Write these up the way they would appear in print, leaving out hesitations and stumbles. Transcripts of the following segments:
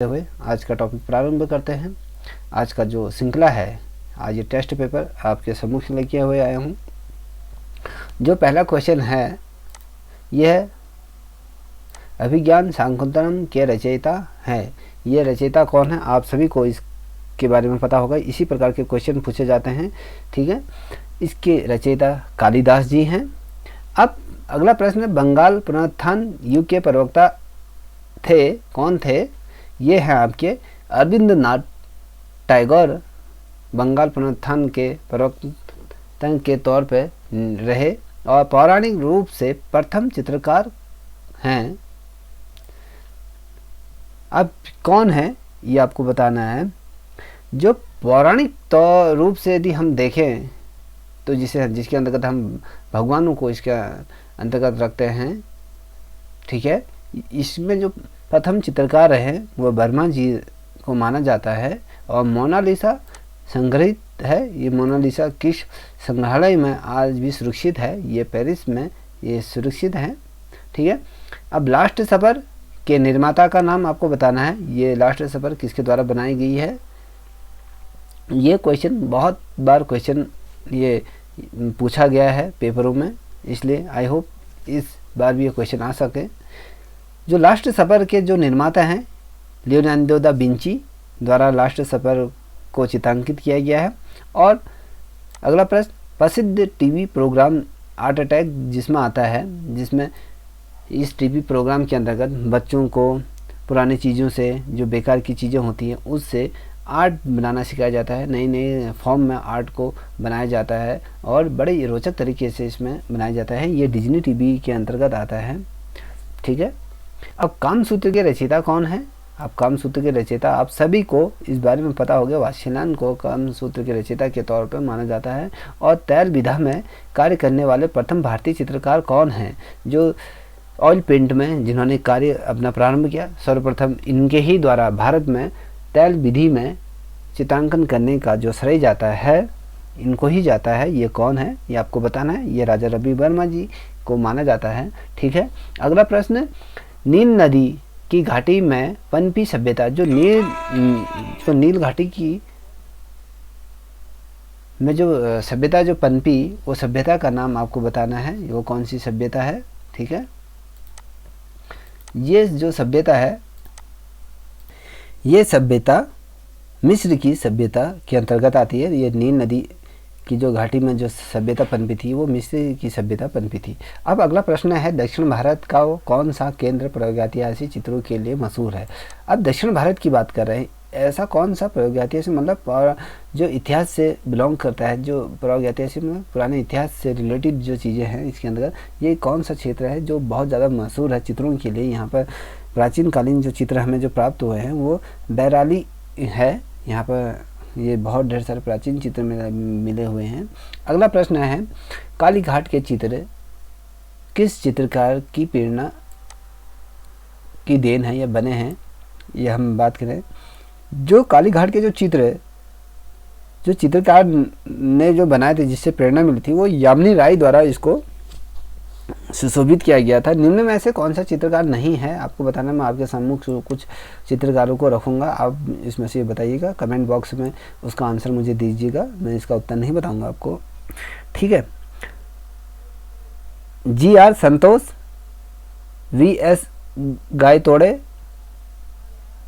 हुए आज का टॉपिक प्रारंभ करते हैं। आज का जो श्रृंखला है, आज ये टेस्ट पेपर आपके सम्मुख लेके हुए आया हूँ। जो पहला क्वेश्चन है यह अभिज्ञान शाकुंतलम के रचयिता है। ये रचयिता कौन है, आप सभी को इसके बारे में पता होगा। इसी प्रकार के क्वेश्चन पूछे जाते हैं, ठीक है। इसके रचयिता कालिदास जी हैं। अब अगला प्रश्न, बंगाल पुनरुत्थान युग के प्रवक्ता थे, कौन थे? ये हैं आपके अरविंद नाथ टैगोर। बंगाल पुनरुत्थान के प्रवक्ता के तौर पर रहे और पौराणिक रूप से प्रथम चित्रकार हैं। अब कौन है ये आपको बताना है। जो पौराणिक रूप से यदि हम देखें तो जिसके अंतर्गत हम भगवानों को इसके अंतर्गत रखते हैं, ठीक है। इसमें जो प्रथम चित्रकार हैं वो वर्मा जी को माना जाता है और मोनालिसा संग्रहित है। ये मोनालिसा किस संग्रहालय में आज भी सुरक्षित है? ये पेरिस में ये सुरक्षित है, ठीक है। अब लास्ट सफर के निर्माता का नाम आपको बताना है। ये लास्ट सफर किसके द्वारा बनाई गई है? ये क्वेश्चन बहुत बार ये पूछा गया है पेपरों में, इसलिए आई होप इस बार भी ये क्वेश्चन आ सके। जो लास्ट सफर के जो निर्माता हैं लियोनार्डो दा विंची द्वारा लास्ट सफर को चित्रांकित किया गया है। और अगला प्रश्न, प्रसिद्ध टीवी प्रोग्राम आर्ट अटैक जिसमें आता है, जिसमें इस टीवी प्रोग्राम के अंतर्गत बच्चों को पुरानी चीज़ों से, जो बेकार की चीज़ें होती हैं उससे आर्ट बनाना सिखाया जाता है। नई नई फॉर्म में आर्ट को बनाया जाता है और बड़े रोचक तरीके से इसमें बनाया जाता है। ये डिज्नी टीवी के अंतर्गत आता है, ठीक है। अब कामसूत्र के रचयिता कौन है? अब कामसूत्र के रचयिता आप सभी को इस बारे में पता होगा। वात्स्यायन को कामसूत्र के रचयिता के तौर पर माना जाता है। और तैल विधा में कार्य करने वाले प्रथम भारतीय चित्रकार कौन हैं? जो ऑयल पेंट में जिन्होंने कार्य अपना प्रारंभ किया, सर्वप्रथम इनके ही द्वारा भारत में तैल विधि में चित्रांकन करने का जो श्रेय जाता है, इनको ही जाता है। ये कौन है ये आपको बताना है। ये राजा रवि वर्मा जी को माना जाता है, ठीक है। अगला प्रश्न, नील नदी की घाटी में पनपी सभ्यता, जो नील घाटी की में जो सभ्यता जो पनपी, वो सभ्यता का नाम आपको बताना है। वो कौन सी सभ्यता है, ठीक है। ये जो सभ्यता है, ये सभ्यता मिस्र की सभ्यता के अंतर्गत आती है। ये नील नदी की जो घाटी में जो सभ्यता पनपी थी वो मिस्र की सभ्यता पनपी थी। अब अगला प्रश्न है, दक्षिण भारत का वो कौन सा केंद्र प्रयोगात्यासी चित्रों के लिए मशहूर है? अब दक्षिण भारत की बात कर रहे हैं, ऐसा कौन सा प्रयोगात्यासी मतलब जो इतिहास से बिलोंग करता है, जो प्रयोगात्यासी में पुराने इतिहास से रिलेटेड जो चीज़ें हैं इसके अंतर्गत, ये कौन सा क्षेत्र है जो बहुत ज़्यादा मशहूर है चित्रों के लिए? यहाँ पर प्राचीन कालीन जो चित्र हमें जो प्राप्त हुए हैं वो बैराली है। यहाँ पर ये बहुत ढेर सारे प्राचीन चित्र मिले हुए हैं। अगला प्रश्न है, काली घाट के चित्र किस चित्रकार की प्रेरणा की देन है या बने हैं? ये हम बात करें, जो काली घाट के जो चित्र जो चित्रकार ने जो बनाए थे, जिससे प्रेरणा मिली थी, वो यामिनी राय द्वारा इसको सुशोभित किया गया था। निम्न में से कौन सा चित्रकार नहीं है आपको बताना। मैं आपके सम्मुख कुछ चित्रकारों को रखूंगा, आप इसमें से बताइएगा। कमेंट बॉक्स में उसका आंसर मुझे दीजिएगा, मैं इसका उत्तर नहीं बताऊंगा आपको, ठीक है। GR संतोष, VS गायतोड़े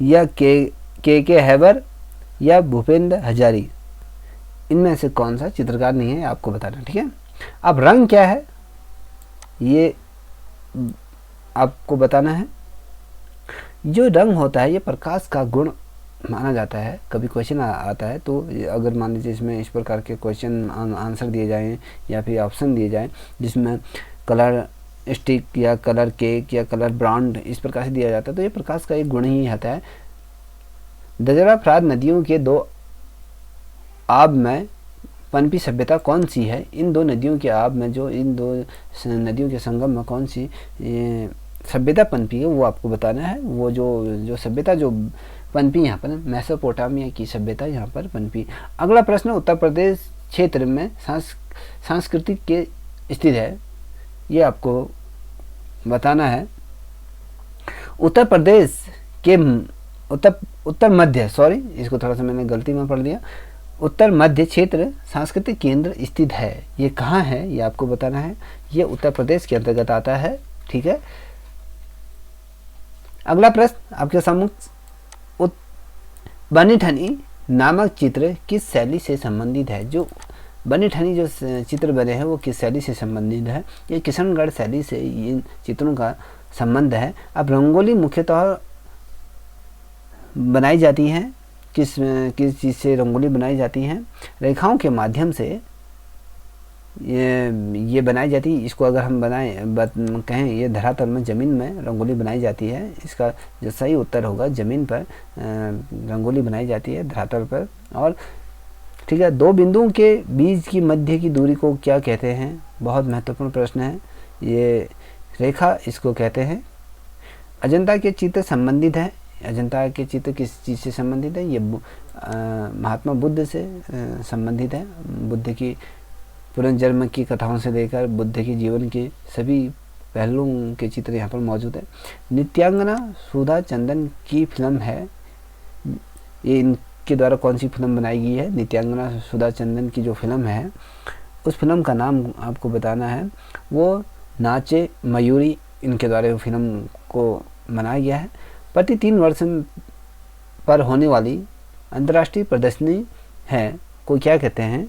या के हैबर या भूपेंद्र हजारी, इनमें से कौन सा चित्रकार नहीं है आपको बताना, ठीक है। अब रंग क्या है ये आपको बताना है। जो रंग होता है ये प्रकाश का गुण माना जाता है। कभी क्वेश्चन आता है तो अगर मान लीजिए इसमें इस प्रकार के क्वेश्चन आंसर दिए जाएं या फिर ऑप्शन दिए जाएं जिसमें कलर स्टिक या कलर केक या कलर ब्रांड इस प्रकार से दिया जाता है, तो ये प्रकाश का एक गुण ही आता है। दजरा फ्राद नदियों के दो आब में पनपी सभ्यता कौन सी है? इन दो नदियों के आब में, जो इन दो नदियों के संगम में कौन सी सभ्यता पनपी है वो आपको बताना है। वो जो सभ्यता जो पनपी यहाँ पर मेसोपोटामिया की सभ्यता यहाँ पर पनपी। अगला प्रश्न, उत्तर प्रदेश क्षेत्र में सांस्कृतिक के स्थित है, ये आपको बताना है। उत्तर प्रदेश के उत्तर मध्य, सॉरी इसको थोड़ा सा मैंने गलती में पढ़ दिया, उत्तर मध्य क्षेत्र सांस्कृतिक केंद्र स्थित है। ये कहाँ है ये आपको बताना है। ये उत्तर प्रदेश के अंतर्गत आता है। ठीक है, अगला प्रश्न आपके सम्मुख, बनी ठनी नामक चित्र किस शैली से संबंधित है। जो बनी ठनी जो चित्र बने हैं वो किस शैली से संबंधित है। ये किशनगढ़ शैली से इन चित्रों का संबंध है। अब रंगोली मुख्यतः बनाई जाती है, किस चीज़ से रंगोली बनाई जाती है, रेखाओं के माध्यम से ये बनाई जाती है। इसको अगर हम कहें ये धरातल में, ज़मीन में रंगोली बनाई जाती है। इसका जो सही उत्तर होगा, ज़मीन पर रंगोली बनाई जाती है, धरातल पर। और ठीक है, दो बिंदुओं के बीच की मध्य की दूरी को क्या कहते हैं। बहुत महत्वपूर्ण प्रश्न है ये। रेखा इसको कहते हैं। अजंता के चित्र संबंधित है। अजंता के चित्र किस चीज़ से संबंधित है। ये महात्मा बुद्ध से संबंधित है। बुद्ध की पुनर्जन्म की कथाओं से लेकर बुद्ध के जीवन के सभी पहलुओं के चित्र यहाँ पर मौजूद है। नित्यांगना सुधा चंदन की फिल्म है। ये इनके द्वारा कौन सी फिल्म बनाई गई है। नित्यांगना सुधा चंदन की जो फिल्म है उस फिल्म का नाम आपको बताना है। वो नाचे मयूरी, इनके द्वारा फिल्म को बनाया गया है। प्रति 3 वर्ष पर होने वाली अंतर्राष्ट्रीय प्रदर्शनी है को क्या कहते हैं,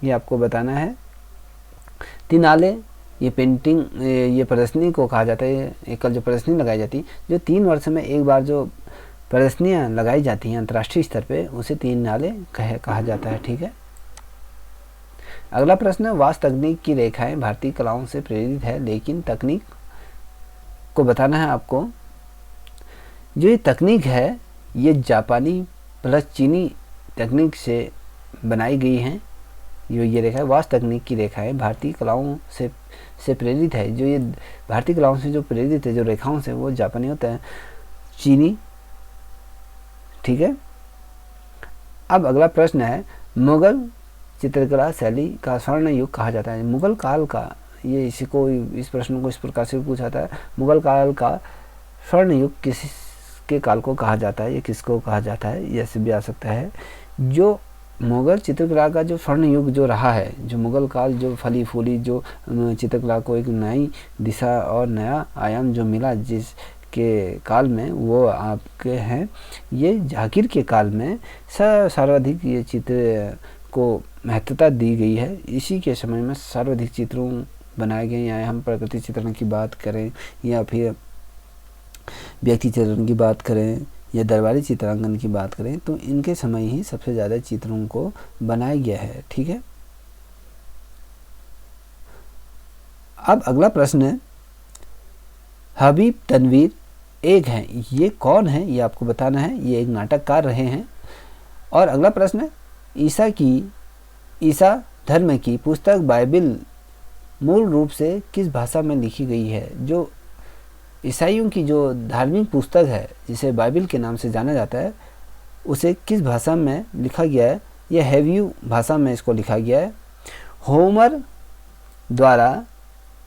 ये आपको बताना है। तीनाले ये पेंटिंग, ये प्रदर्शनी को कहा जाता है। एकल जो प्रदर्शनी लगाई जाती है, जो 3 वर्ष में एक बार जो प्रदर्शनियाँ लगाई जाती हैं अंतर्राष्ट्रीय स्तर पे, उसे तीनाले कहा जाता है। ठीक है, अगला प्रश्न, वास्तु तकनीक की रेखाएं भारतीय कलाओं से प्रेरित है, लेकिन तकनीक को बताना है आपको। जो ये तकनीक है ये जापानी प्लस चीनी तकनीक से बनाई गई हैं। ये रेखा है, वास्तु तकनीक की रेखाएं भारतीय कलाओं से प्रेरित है। जो ये भारतीय कलाओं से जो प्रेरित है, जो रेखाओं से, वो जापानी होता है, चीनी। ठीक है, अब अगला प्रश्न है, मुगल चित्रकला शैली का स्वर्ण युग कहा जाता है। मुगल काल का, ये इस प्रश्न को इस प्रकार से पूछा जाता है, मुगल काल का स्वर्ण युग किसके काल को कहा जाता है, ये किसको कहा जाता है, ये ऐसे भी आ सकता है। जो मुगल चित्रकला का जो स्वर्ण युग जो रहा है, जो मुगल काल, जो फली फूली, जो चित्रकला को एक नई दिशा और नया आयाम जो मिला जिसके काल में, वो आपके हैं ये जाकिर के काल में सर्वाधिक ये चित्र को महत्वता दी गई है। इसी के समय में सर्वाधिक चित्रों बनाए गए। या हम प्रकृति चित्रण की बात करें या फिर व्यक्ति चित्रण की बात करें या दरबारी चित्रांकन की बात करें, तो इनके समय ही सबसे ज़्यादा चित्रों को बनाया गया है। ठीक है, अब अगला प्रश्न है, हबीब तनवीर एक है, ये कौन है, ये आपको बताना है। ये एक नाटककार रहे हैं। और अगला प्रश्न है, ईसा धर्म की पुस्तक बाइबिल मूल रूप से किस भाषा में लिखी गई है। जो ईसाइयों की जो धार्मिक पुस्तक है, जिसे बाइबिल के नाम से जाना जाता है, उसे किस भाषा में लिखा गया है। यह हेब्रू भाषा में इसको लिखा गया है। होमर द्वारा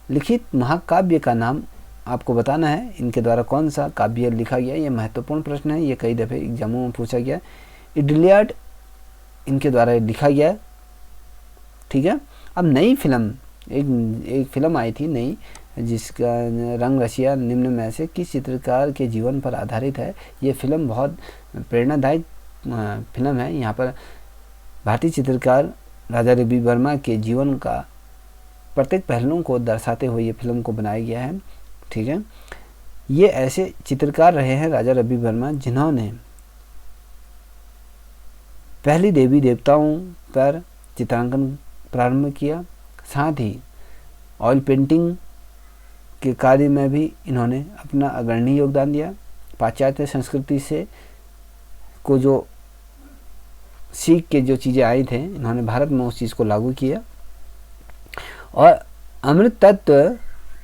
लिखित महाकाव्य का नाम आपको बताना है। इनके द्वारा कौन सा काव्य लिखा गया, ये महत्वपूर्ण प्रश्न है। ये कई दफ़े एग्जामों में पूछा गया। इलियड इनके द्वारा लिखा गया। ठीक है, अब नई फिल्म, एक फिल्म आई थी नई, जिसका रंग रसिया निम्न में से किस चित्रकार के जीवन पर आधारित है। ये फिल्म बहुत प्रेरणादायक फिल्म है। यहाँ पर भारतीय चित्रकार राजा रवि वर्मा के जीवन का प्रत्येक पहलुओं को दर्शाते हुए ये फिल्म को बनाया गया है। ठीक है, ये ऐसे चित्रकार रहे हैं राजा रवि वर्मा, जिन्होंने पहली देवी देवताओं पर चित्रांकन प्रारंभ किया। साथ ही ऑयल पेंटिंग के कार्य में भी इन्होंने अपना अग्रणी योगदान दिया। पाश्चात्य संस्कृति से को जो सीख के जो चीज़ें आई थे, इन्होंने भारत में उस चीज़ को लागू किया। और अमृत तत्व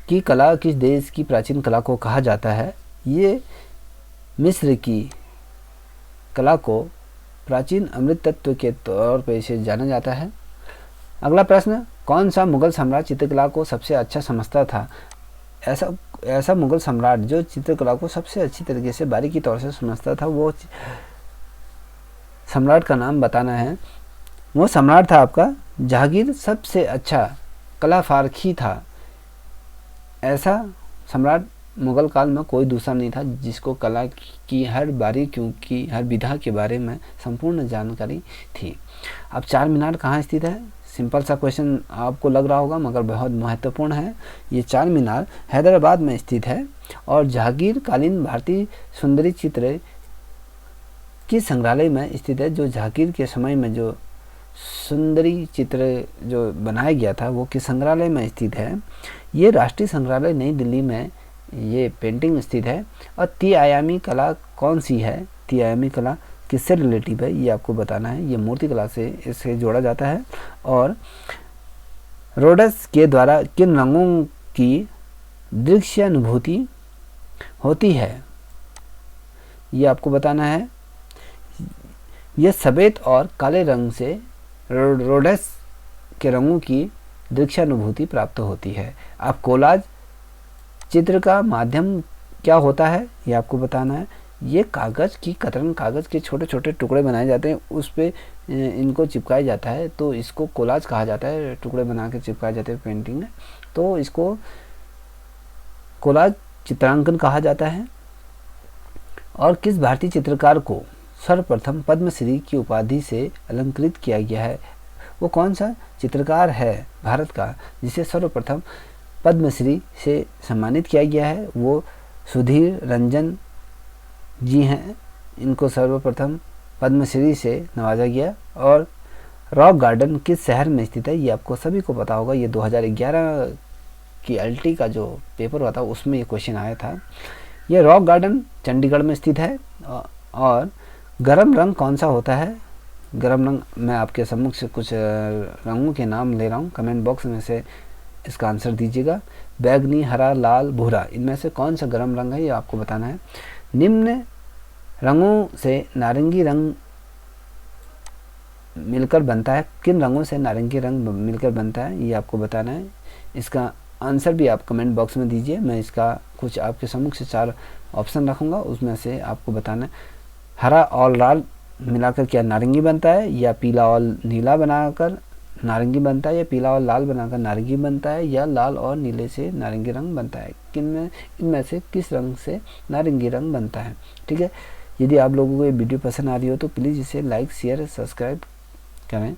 की कला किस देश की प्राचीन कला को कहा जाता है। ये मिस्र की कला को प्राचीन अमृत तत्व के तौर पर इसे जाना जाता है। अगला प्रश्न, कौन सा मुगल सम्राट चित्रकला को सबसे अच्छा समझता था। ऐसा ऐसा मुगल सम्राट जो चित्रकला को सबसे अच्छी तरीके से बारीकी तौर से समझता था, वो सम्राट का नाम बताना है। वो सम्राट था आपका जहांगीर। सबसे अच्छा कला फारखी था। ऐसा सम्राट मुगल काल में कोई दूसरा नहीं था जिसको कला की हर बारीकियों की, हर विधा के बारे में संपूर्ण जानकारी थी। अब चार मीनार कहाँ स्थित है? सिंपल सा क्वेश्चन आपको लग रहा होगा, मगर बहुत महत्वपूर्ण है। ये चार मीनार हैदराबाद में स्थित है और जहांगीर कालीन भारतीय सुंदरी चित्र की संग्रहालय में स्थित है। जो जहांगीर के समय में जो सुंदरी चित्र जो बनाया गया था वो किस संग्रहालय में स्थित है? ये राष्ट्रीय संग्रहालय नई दिल्ली में ये पेंटिंग स्थित है। और त्रिआयामी कला कौन सी है? त्रिआयामी कला किससे रिलेटिव है ये आपको बताना है। ये मूर्ति कला से इसे जोड़ा जाता है। और रोडस के द्वारा किन रंगों की दृश्यानुभूति होती है ये आपको बताना है। यह सफ़ेद और काले रंग से रोडस के रंगों की दृश्यानुभूति प्राप्त होती है। अब कोलाज चित्र का माध्यम क्या होता है ये आपको बताना है। ये कागज़ की कतरन, कागज़ के छोटे छोटे टुकड़े बनाए जाते हैं, उस पे इनको चिपकाया जाता है, तो इसको कोलाज कहा जाता है। टुकड़े बना के चिपकाए जाते हैं पेंटिंग में, तो इसको कोलाज चित्रांकन कहा जाता है। और किस भारतीय चित्रकार को सर्वप्रथम पद्मश्री की उपाधि से अलंकृत किया गया है? वो कौन सा चित्रकार है भारत का जिसे सर्वप्रथम पद्मश्री से सम्मानित किया गया है? वो सुधीर रंजन जी हैं। इनको सर्वप्रथम पद्मश्री से नवाजा गया। और रॉक गार्डन किस शहर में स्थित है? ये आपको सभी को पता होगा। ये 2011 की एलटी का जो पेपर हुआ था उसमें ये क्वेश्चन आया था। ये रॉक गार्डन चंडीगढ़ में स्थित है। और गर्म रंग कौन सा होता है? गर्म रंग मैं आपके सम्मुख से कुछ रंगों के नाम ले रहा हूँ, कमेंट बॉक्स में से इसका आंसर दीजिएगा। बैगनी, हरा, लाल, भूरा, इनमें से कौन सा गर्म रंग है ये आपको बताना है। निम्न रंगों से नारंगी रंग मिलकर बनता है। किन रंगों से नारंगी रंग मिलकर बनता है ये आपको बताना है। इसका आंसर भी आप कमेंट बॉक्स में दीजिए। मैं इसका कुछ आपके सम्मुख से 4 ऑप्शन रखूँगा, उसमें से आपको बताना है। हरा और लाल मिलाकर क्या नारंगी बनता है, या पीला और नीला बनाकर नारंगी बनता है, या पीला और लाल बनाकर नारंगी बनता है, या लाल और नीले से नारंगी रंग बनता है? इनमें से किस रंग से नारंगी रंग बनता है? ठीक है। यदि आप लोगों को ये वीडियो पसंद आ रही हो तो प्लीज़ इसे लाइक, शेयर, सब्सक्राइब करें।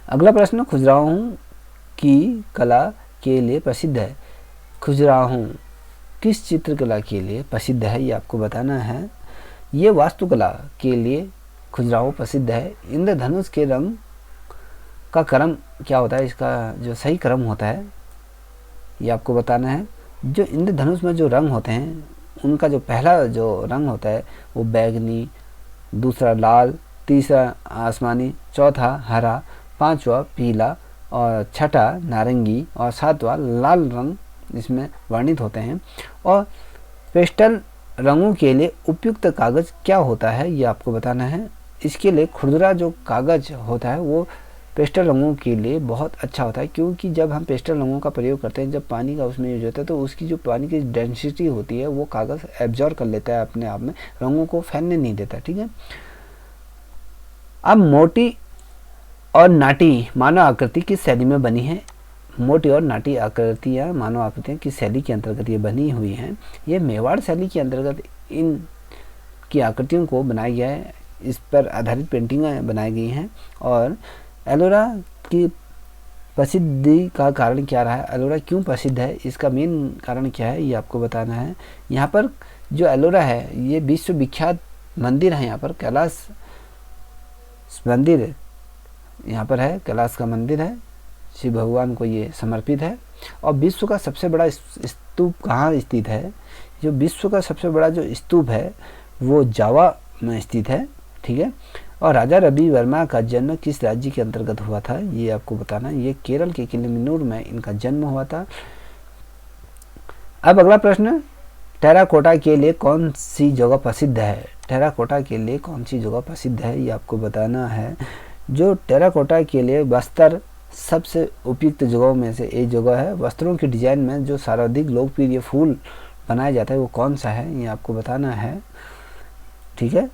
अगला प्रश्न, खुजराहो की कला के लिए प्रसिद्ध है। खुजराहो किस चित्रकला के लिए प्रसिद्ध है ये आपको बताना है। ये वास्तुकला के लिए खुजराहो प्रसिद्ध है। इंद्रधनुष के रंग का क्रम क्या होता है? इसका जो सही क्रम होता है ये आपको बताना है। जो इंद्रधनुष में जो रंग होते हैं उनका जो पहला जो रंग होता है वो बैगनी, दूसरा लाल, तीसरा आसमानी, चौथा हरा, पांचवा पीला और छठा नारंगी और सातवां लाल रंग इसमें वर्णित होते हैं। और पेस्टल रंगों के लिए उपयुक्त कागज़ क्या होता है ये आपको बताना है। इसके लिए खुरदरा जो कागज़ होता है वो पेस्टल रंगों के लिए बहुत अच्छा होता है, क्योंकि जब हम पेस्टल रंगों का प्रयोग करते हैं, जब पानी का उसमें यूज होता है, तो उसकी जो पानी की डेंसिटी होती है वो कागज़ एब्जॉर्ब कर लेता है अपने आप में, रंगों को फैलने नहीं देता। ठीक है। अब मोटी और नाटी मानव आकृति किस शैली में बनी है? मोटी और नाटी आकृतियाँ मानव आकृतियाँ किस शैली के अंतर्गत ये बनी हुई हैं? ये मेवाड़ शैली के अंतर्गत इन की आकृतियों को बनाया गया है। इस पर आधारित पेंटिंगें बनाई गई हैं। और एलोरा की प्रसिद्धि का कारण क्या रहा है? एलोरा क्यों प्रसिद्ध है? इसका मेन कारण क्या है ये आपको बताना है। यहाँ पर जो एलोरा है ये विश्व विख्यात मंदिर है। यहाँ पर कैलाश मंदिर यहाँ पर है, कैलाश का मंदिर है, शिव भगवान को ये समर्पित है। और विश्व का सबसे बड़ा स्तूप कहाँ स्थित है? जो विश्व का सबसे बड़ा जो स्तूप है वो जावा में स्थित है। ठीक है। और राजा रवि वर्मा का जन्म किस राज्य के अंतर्गत हुआ था ये आपको बताना है। ये केरल के किलिमिनूर में इनका जन्म हुआ था। अब अगला प्रश्न, टेराकोटा के लिए कौन सी जगह प्रसिद्ध है? टेराकोटा के लिए कौन सी जगह प्रसिद्ध है ये आपको बताना है। जो टेराकोटा के लिए बस्तर सबसे उपयुक्त जगहों में से एक जगह है। वस्त्रों की डिजाइन में जो सर्वाधिक लोकप्रिय फूल बनाया जाता है वो कौन सा है, ये आपको बताना है। ठीक है,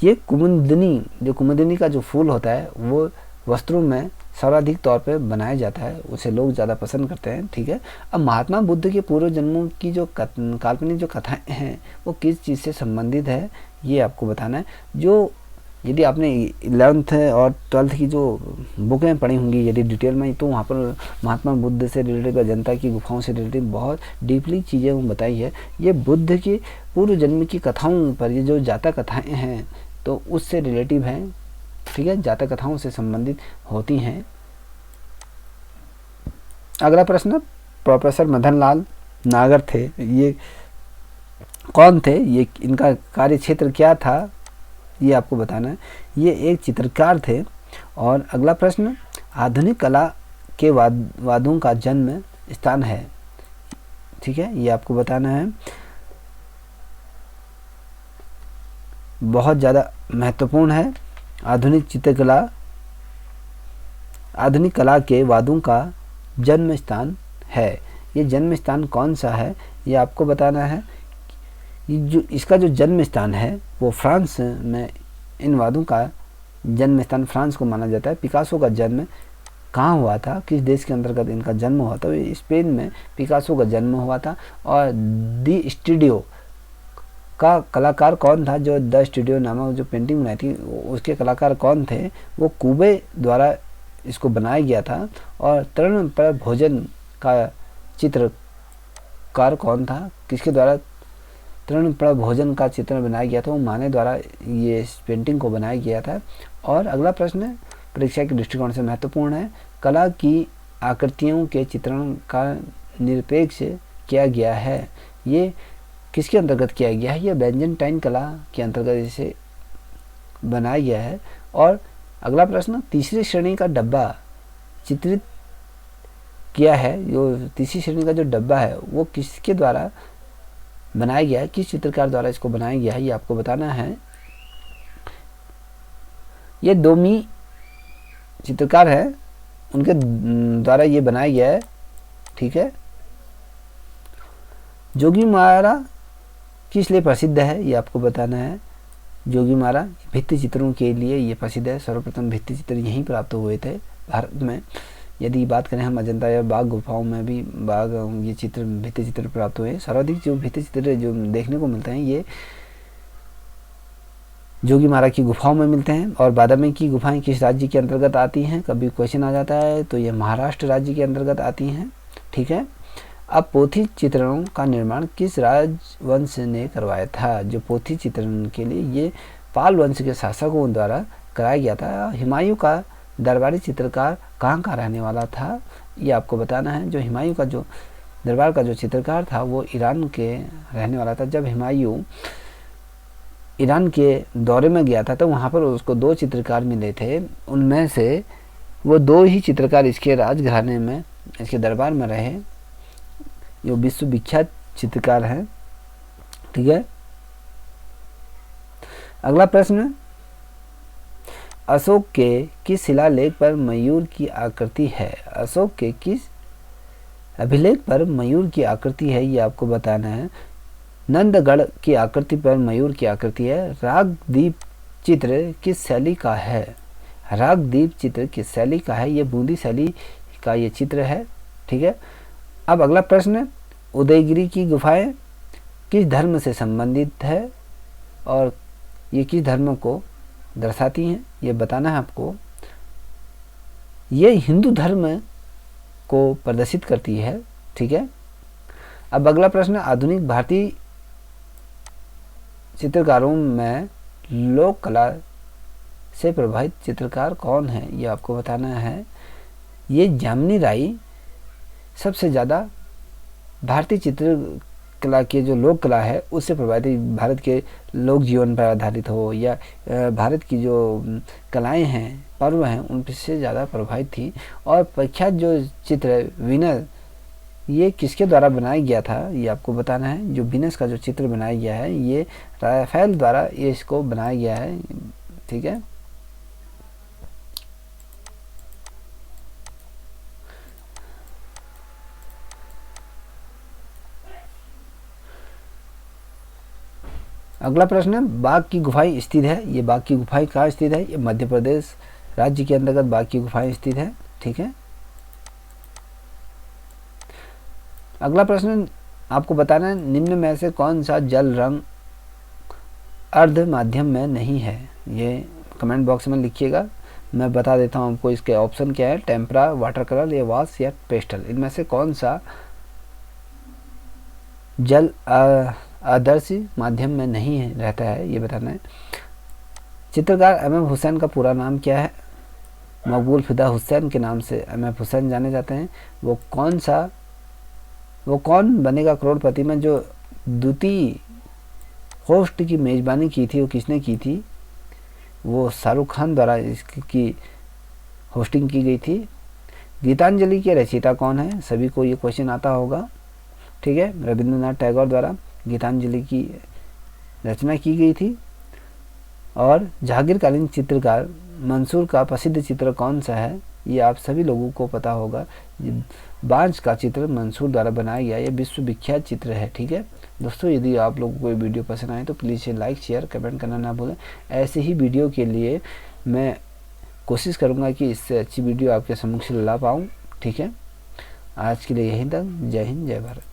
ये कुमुदिनी, जो कुमुदिनी का जो फूल होता है वो वस्त्रों में सर्वाधिक तौर पे बनाया जाता है, उसे लोग ज़्यादा पसंद करते हैं। ठीक है, अब महात्मा बुद्ध के पूर्व जन्मों की जो काल्पनिक जो कथाएं हैं वो किस चीज़ से संबंधित है, ये आपको बताना है। जो यदि आपने 11th और 12th की जो बुकें पढ़ी होंगी यदि डिटेल में, तो वहाँ पर महात्मा बुद्ध से रिलेटेड, अजंता की गुफाओं से रिलेटेड बहुत डीपली चीज़ें वो बताई है। ये बुद्ध के पूर्व जन्म की कथाओं पर, ये जो जातक कथाएँ हैं तो उससे रिलेटिव हैं। ठीक है, जातक कथाओं से संबंधित होती हैं। अगला प्रश्न, प्रोफेसर मदन लाल नागर थे, ये कौन थे, ये इनका कार्य क्षेत्र क्या था, ये आपको बताना है। ये एक चित्रकार थे। और अगला प्रश्न, आधुनिक कला के वादों का जन्म स्थान है। ठीक है, ये आपको बताना है, बहुत ज़्यादा महत्वपूर्ण है। आधुनिक कला के वादों का जन्म स्थान है। ये जन्म स्थान कौन सा है, ये आपको बताना है। इसका जो जन्म स्थान है वो फ्रांस में, इन वादों का जन्म स्थान फ्रांस को माना जाता है। पिकासो का जन्म कहाँ हुआ था, किस देश के अंतर्गत इनका जन्म हुआ था, स्पेन में पिकासो का जन्म हुआ था। और दी स्टूडियो का कलाकार कौन था, जो द स्टूडियो नामक जो पेंटिंग बनाई थी उसके कलाकार कौन थे, वो कुबे द्वारा इसको बनाया गया था। और तरण पर भोजन का चित्रकार कौन था, किसके द्वारा तरण पर भोजन का चित्र बनाया गया था, वो माने द्वारा ये पेंटिंग को बनाया गया था। और अगला प्रश्न परीक्षा के दृष्टिकोण से महत्वपूर्ण है, कला की आकृतियों के चित्रण का निरपेक्ष किया गया है, ये किसके अंतर्गत किया गया है, ये बेंजामिन कला के अंतर्गत इसे बनाया गया है। और अगला प्रश्न, तीसरी श्रेणी का डब्बा चित्रित किया है, जो तीसरी श्रेणी का जो डब्बा है वो किसके द्वारा बनाया गया है, किस चित्रकार द्वारा इसको बनाया गया है, ये आपको बताना है। ये दोमी चित्रकार है, उनके द्वारा ये बनाया गया है। ठीक है, जोगीमारा किस लिए प्रसिद्ध है, ये आपको बताना है। जोगीमारा भित्ति चित्रों के लिए ये प्रसिद्ध है। सर्वप्रथम भित्ति चित्र यहीं प्राप्त हुए थे भारत में। यदि बात करें हम अजंता या बाघ गुफाओं में भी ये चित्र, भित्ति चित्र प्राप्त हुए। सर्वाधिक जो भित्ति चित्र जो देखने को मिलते हैं ये जोगीमारा की गुफाओं में मिलते हैं। और बादामी की गुफाएं किस राज्य के अंतर्गत आती हैं, कभी क्वेश्चन आ जाता है, तो ये महाराष्ट्र राज्य के अंतर्गत आती हैं। ठीक है, अब पोथी चित्रणों का निर्माण किस राजवंश ने करवाया था, जो पोथी चित्रण के लिए ये पाल वंश के शासकों द्वारा कराया गया था। हुमायूं का दरबारी चित्रकार कहाँ का रहने वाला था, ये आपको बताना है। जो हुमायूं का जो दरबार का जो चित्रकार था वो ईरान के रहने वाला था। जब हुमायूं ईरान के दौरे में गया था तो वहाँ पर उसको 2 चित्रकार मिले थे, उनमें से वो 2 ही चित्रकार इसके राजघराने में, इसके दरबार में रहे, जो विश्वविख्यात चित्रकार हैं। ठीक है, अगला प्रश्न, अशोक के किस शिलालेख पर मयूर की आकृति है, अशोक के किस अभिलेख पर मयूर की आकृति है, ये आपको बताना है। नंदगढ़ की आकृति पर मयूर की आकृति है। रागदीप चित्र किस शैली का है, रागदीप चित्र किस शैली का है, ये बूंदी शैली का ये चित्र है। ठीक है, अब अगला प्रश्न, उदयगिरी की गुफाएं किस धर्म से संबंधित है और ये किस धर्म को दर्शाती हैं, ये बताना है आपको। ये हिंदू धर्म को प्रदर्शित करती है। ठीक है, अब अगला प्रश्न, आधुनिक भारतीय चित्रकारों में लोक कला से प्रभावित चित्रकार कौन है, ये आपको बताना है। ये जामिनी राय सबसे ज़्यादा भारतीय चित्रकला के जो लोक कला है उससे प्रभावित, भारत के लोक जीवन पर आधारित हो या भारत की जो कलाएं हैं, पर्व हैं, उनसे ज़्यादा प्रभावित थी। और प्रख्यात जो चित्र वीनस, ये किसके द्वारा बनाया गया था, ये आपको बताना है। जो वीनस का जो चित्र बनाया गया है ये राफेल द्वारा ये इसको बनाया गया है। ठीक है, अगला प्रश्न है, बाघ की गुफाएं स्थित है। ये बाघ की गुफाएं कहाँ स्थित है? ये मध्य प्रदेश राज्य के अंतर्गत बाघ की गुफाएं स्थित है। ठीक है। अगला प्रश्न आपको बताना है, निम्न में से कौन सा जल रंग अर्ध माध्यम में नहीं है? ये कमेंट बॉक्स में लिखिएगा, मैं बता देता हूँ आपको। इसके ऑप्शन क्या है, टेम्परा, वाटर कलर, या वॉश, या पेस्टल। इनमें से कौन सा जल आदर्श माध्यम में नहीं है रहता है, ये बताना है। चित्रकार एम.एफ. हुसैन का पूरा नाम क्या है? मकबूल फिदा हुसैन के नाम से एम.एफ. हुसैन जाने जाते हैं। वो कौन बनेगा करोड़पति में जो द्वितीय होस्ट की मेजबानी की थी, वो किसने की थी? वो शाहरुख खान द्वारा इसकी होस्टिंग की गई थी। गीतांजलि के रचयिता कौन है? सभी को ये क्वेश्चन आता होगा। ठीक है, रविंद्रनाथ टैगोर द्वारा गीतांजलि की रचना की गई थी। और जागीरकालीन चित्रकार मंसूर का प्रसिद्ध चित्र कौन सा है? ये आप सभी लोगों को पता होगा। बांझ का चित्र मंसूर द्वारा बनाया गया, ये विश्व विख्यात चित्र है। ठीक है दोस्तों, यदि आप लोगों को ये वीडियो पसंद आए तो प्लीज़ इसे लाइक, शेयर, कमेंट करना ना भूलें। ऐसे ही वीडियो के लिए मैं कोशिश करूँगा कि इससे अच्छी वीडियो आपके सम्मुख से ला पाऊँ। ठीक है, आज के लिए यहीं तक। जय हिंद, जय भारत।